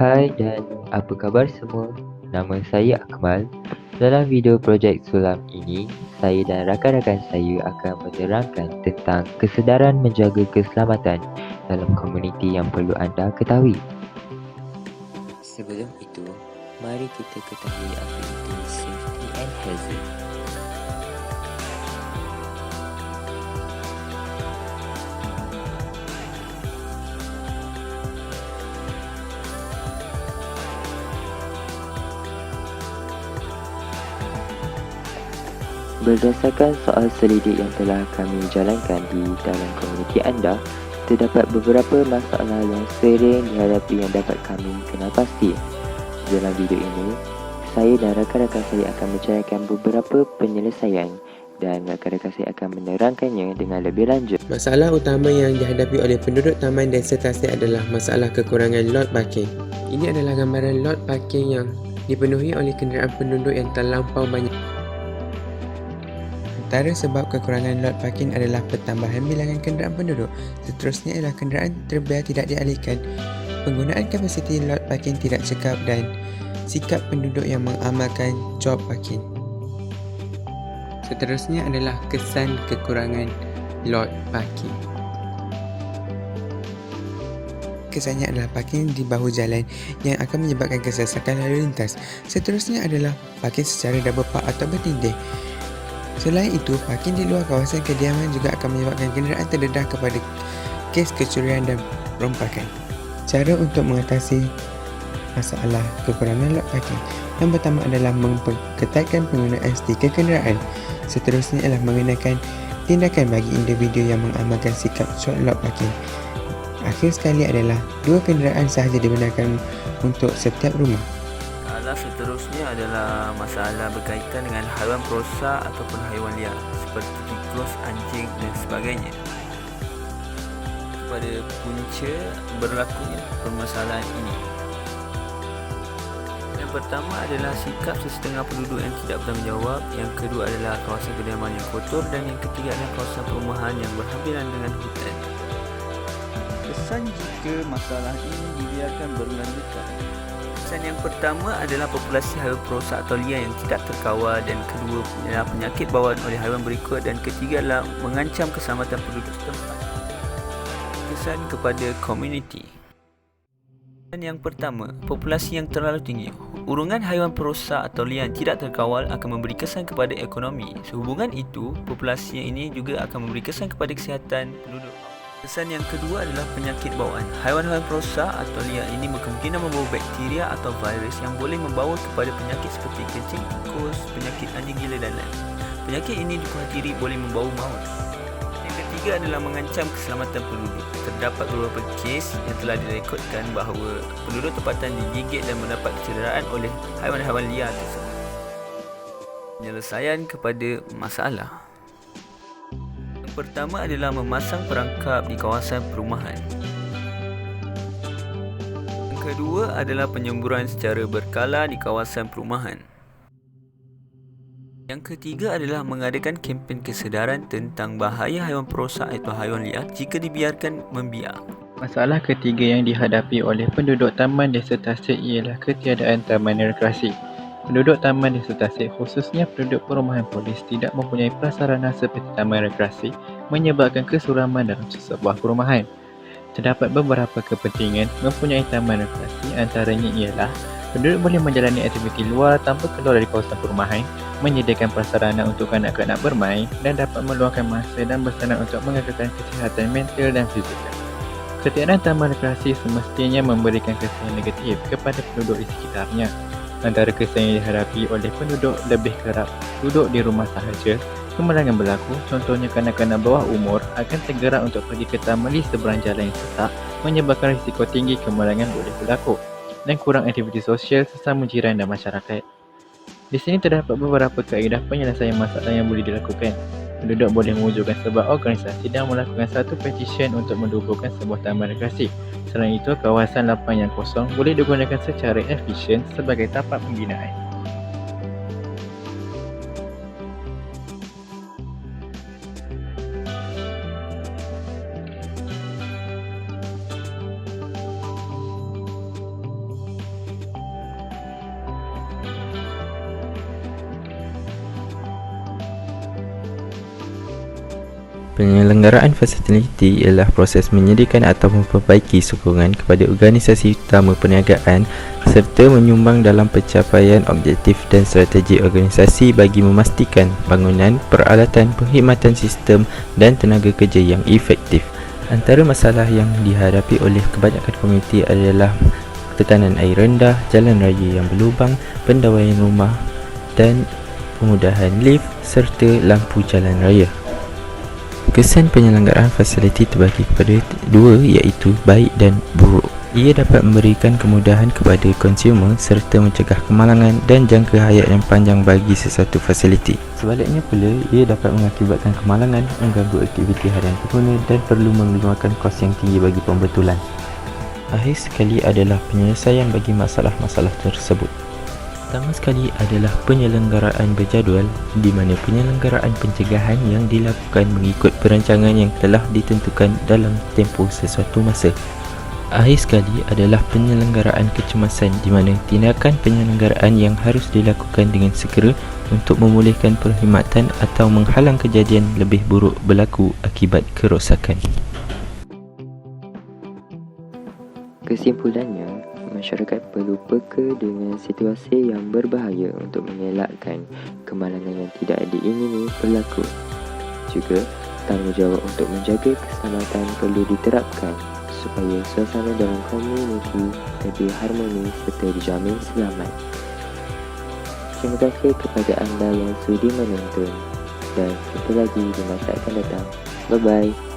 Hai dan apa khabar semua? Nama saya Akmal. Dalam video projek sulam ini, saya dan rakan-rakan saya akan menerangkan tentang kesedaran menjaga keselamatan dalam komuniti yang perlu anda ketahui. Sebelum itu, mari kita ketahui apa itu safety and hazard. Berdasarkan soal selidik yang telah kami jalankan di dalam komuniti anda, terdapat beberapa masalah yang sering dihadapi yang dapat kami kenal pasti. Dalam video ini, saya dan rakan-rakan saya akan mencarikan beberapa penyelesaian dan rakan-rakan saya akan menerangkannya dengan lebih lanjut. Masalah utama yang dihadapi oleh penduduk taman desa tasik adalah masalah kekurangan lot parking. Ini adalah gambaran lot parking yang dipenuhi oleh kenderaan penduduk yang terlampau banyak. Antara sebab kekurangan lot parking adalah pertambahan bilangan kenderaan penduduk. Seterusnya adalah kenderaan terbiar tidak dialihkan, penggunaan kapasiti lot parking tidak cekap dan sikap penduduk yang mengamalkan job parking. Seterusnya adalah kesan kekurangan lot parking. Kesannya adalah parking di bahu jalan yang akan menyebabkan kesesakan lalu lintas. Seterusnya adalah parking secara double park atau bertindih. Selain itu, parking di luar kawasan kediaman juga akan menyebabkan kenderaan terdedah kepada kes kecurian dan perompakan. Cara untuk mengatasi masalah kekurangan lot parking. Yang pertama adalah memperketatkan penggunaan stiker kenderaan. Seterusnya adalah mengenakan tindakan bagi individu yang mengamalkan sikap short lot parking. Akhir sekali adalah 2 kenderaan sahaja dibenarkan untuk setiap rumah. Seterusnya adalah masalah berkaitan dengan haiwan perosak ataupun haiwan liar seperti tikus, anjing dan sebagainya. Pada punca berlakunya permasalahan ini, yang pertama adalah sikap sesetengah penduduk yang tidak bertanggungjawab. Yang kedua adalah kawasan kediaman yang kotor dan yang ketiga adalah kawasan perumahan yang berhampiran dengan hutan. Kesan jika masalah ini dibiarkan berlanjutan. Kesan yang pertama adalah populasi haiwan perosak atau liar yang tidak terkawal, dan kedua adalah penyakit bawaan oleh haiwan berikut, dan ketiga adalah mengancam keselamatan penduduk setempat. Kesan kepada komuniti. Dan yang pertama, populasi yang terlalu tinggi. Urungan haiwan perosak atau liar yang tidak terkawal akan memberi kesan kepada ekonomi. Sehubungan itu, populasi ini juga akan memberi kesan kepada kesihatan penduduk. Kesan yang kedua adalah penyakit bawaan. Haiwan-haiwan perosak atau liar ini berkemungkinan membawa bakteria atau virus yang boleh membawa kepada penyakit seperti kencing tikus, penyakit anjing gila dan lain. Penyakit ini dikhawatirkan boleh membawa maut. Yang ketiga adalah mengancam keselamatan penduduk. Terdapat beberapa kes yang telah direkodkan bahawa penduduk tempatan digigit dan mendapat kecederaan oleh haiwan-haiwan liar tersebut. Penyelesaian kepada masalah. Pertama adalah memasang perangkap di kawasan perumahan. Yang kedua adalah penyemburan secara berkala di kawasan perumahan. Yang ketiga adalah mengadakan kempen kesedaran tentang bahaya haiwan perosak atau haiwan liar jika dibiarkan membiak. Masalah ketiga yang dihadapi oleh penduduk Taman Desa Tasik ialah ketiadaan taman rekreasi. Penduduk Taman Desa Tasik, khususnya penduduk perumahan polis, tidak mempunyai prasarana seperti taman rekreasi menyebabkan kesuraman dalam sebuah perumahan. Terdapat beberapa kepentingan mempunyai taman rekreasi, antaranya ialah penduduk boleh menjalani aktiviti luar tanpa keluar dari kawasan perumahan, menyediakan prasarana untuk kanak-kanak bermain dan dapat meluangkan masa dan bersenam untuk mengekalkan kesihatan mental dan fizikal. Ketiadaan taman rekreasi semestinya memberikan kesan negatif kepada penduduk di sekitarnya. Antara kesan yang dihadapi oleh penduduk lebih kerap duduk di rumah sahaja, kemalangan berlaku, contohnya kanak-kanak bawah umur akan tergerak untuk pergi ke taman di seberang jalan yang sesak, menyebabkan risiko tinggi kemalangan boleh berlaku, dan kurang aktiviti sosial sesama jiran dan masyarakat. Di sini terdapat beberapa kaedah penyelesaian masalah yang boleh dilakukan. Penduduk boleh mewujudkan sebuah organisasi dan melakukan satu petisyen untuk mendubuhkan sebuah taman rekreasi. Selain itu, kawasan lapang yang kosong boleh digunakan secara efisien sebagai tapak pembinaan. Penyelenggaraan fasiliti ialah proses menyediakan atau memperbaiki sokongan kepada organisasi utama perniagaan serta menyumbang dalam pencapaian objektif dan strategi organisasi bagi memastikan bangunan, peralatan, perkhidmatan sistem dan tenaga kerja yang efektif. Antara masalah yang dihadapi oleh kebanyakan komuniti adalah tekanan air rendah, jalan raya yang berlubang, pendawaian rumah dan kemudahan lift serta lampu jalan raya. Kesan penyelenggaraan fasiliti terbagi kepada dua, iaitu baik dan buruk. Ia dapat memberikan kemudahan kepada konsumer serta mencegah kemalangan dan jangka hayat yang panjang bagi sesuatu fasiliti. Sebaliknya pula, ia dapat mengakibatkan kemalangan, mengganggu aktiviti harian pengguna dan perlu memakan kos yang tinggi bagi pembetulan. Akhir sekali adalah penyelesaian bagi masalah-masalah tersebut. Pertama sekali adalah penyelenggaraan berjadual, di mana penyelenggaraan pencegahan yang dilakukan mengikut perancangan yang telah ditentukan dalam tempoh sesuatu masa. Akhir sekali adalah penyelenggaraan kecemasan, di mana tindakan penyelenggaraan yang harus dilakukan dengan segera untuk memulihkan perkhidmatan atau menghalang kejadian lebih buruk berlaku akibat kerosakan. Kesimpulannya, masyarakat perlu peka dengan situasi yang berbahaya untuk mengelakkan kemalangan yang tidak diingini berlaku. Juga, tanggungjawab untuk menjaga keselamatan perlu diterapkan supaya suasana dalam komuniti lebih harmoni serta dijamin selamat. Terima kasih kepada anda yang sudi menonton dan jumpa lagi di masa akan datang. Bye-bye.